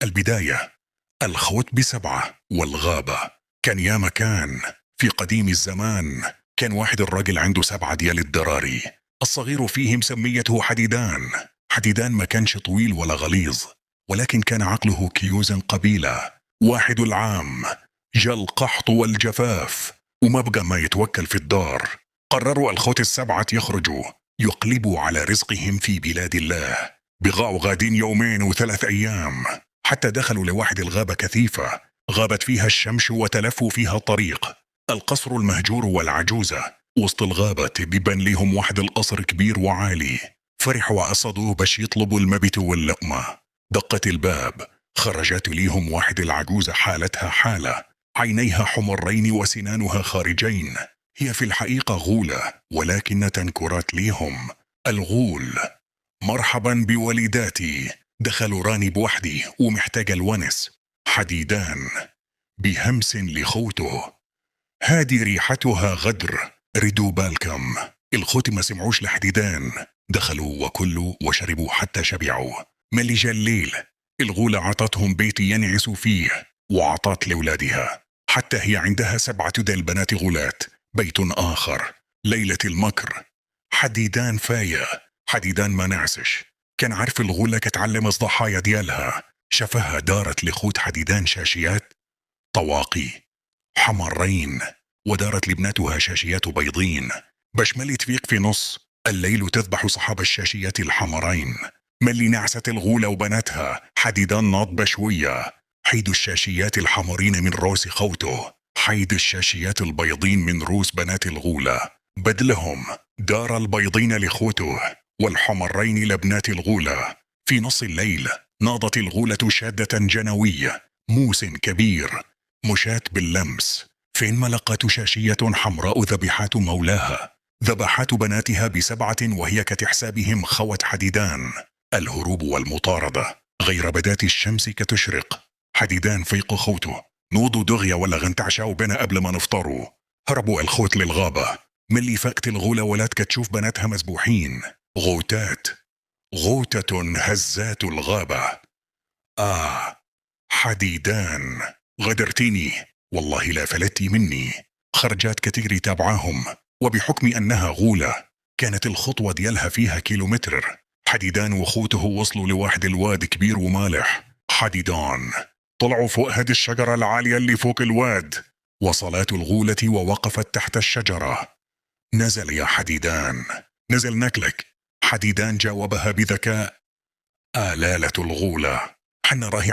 البداية: الخوت ب7 والغابة. كان يا مكان في قديم الزمان كان واحد الراجل عنده 7 ديال الدراري. الصغير فيهم سميته حديدان. حديدان ما كانش طويل ولا غليظ، ولكن كان عقله كيوزن قبيلة. واحد العام جا القحط والجفاف وما بقى ما يتوكل في الدار. قرروا الخوت ال7 يخرجوا يقلبوا على رزقهم في بلاد الله. بقاوا غادين 2 و3 أيام حتى دخلوا لواحد الغابة كثيفة غابت فيها الشمس وتلفوا فيها الطريق. القصر المهجور والعجوزة وسط الغابة بيبان ليهم واحد القصر كبير وعالي. فرحوا وقصدوه باش يطلبوا المبت واللقمة. دقت الباب، خرجت ليهم واحد العجوزة حالتها حالة، عينيها حمرين وسنانها خارجين. هي في الحقيقة غولة، ولكن تنكرات ليهم. الغول: مرحبا بوليداتي، دخلوا راني بوحدي ومحتاج الونس. حديدان بهمس لخوته: هادي ريحتها غدر، ردوا بالكم. الخوت ما سمعوش لحديدان، دخلوا وكلوا وشربوا حتى شبعوا. ملي جا الليل الغولة عطتهم بيت ينعسوا فيه وعطت لولادها، حتى هي عندها 7 البنات غولات. بيت آخر ليلة المكر. حديدان فاية. حديدان ما نعسش، كان عارف الغولة كتعلم الضحايا ديالها. شافها دارت لخوت حديدان شاشيات طواقي حمرين، ودارت لبناتها شاشيات بيضين باش ملي تفيق في نص الليل تذبح صحاب الشاشيات الحمرين. ملي نعست الغولة وبناتها حديدان ناض بشوية: حيدوا الشاشيات الحمرين من روس خوته، حيد الشاشيات البيضين من روس بنات الغولة. بدلهم دار البيضين لخوته والحمرين لبنات الغولة. في نص الليل ناضت الغولة شادة جنوية، موس كبير مشات باللمس. فين ما لقت شاشية حمراء ذبحات مولاها، ذبحات بناتها ب7 وهي كتحسابهم خوت حديدان. الهروب والمطاردة غير بدات الشمس كتشرق. حديدان فيق خوته: نوضوا دغيا ولا غنتعشاو بنا قبل ما نفطروا. هربوا الخوت للغابة. ملي فاقت الغولة ولات كتشوف بناتها مذبوحين. غوتات، غوتة هزات الغابة. حديدان غدرتيني، والله لا فلتي مني. خرجات كتجري تابعاهم، وبحكم أنها غولة كانت الخطوة ديالها فيها كيلومتر. حديدان وخوته وصلوا لواحد الواد كبير ومالح. حديدان طلعوا فوق هذه الشجرة العالية اللي فوق الواد. وصلت الغولة ووقفت تحت الشجرة. نزل يا حديدان، نزل ناكلك. حديدان جاوبها بذكاء: آلالة الغولة، حنا راهي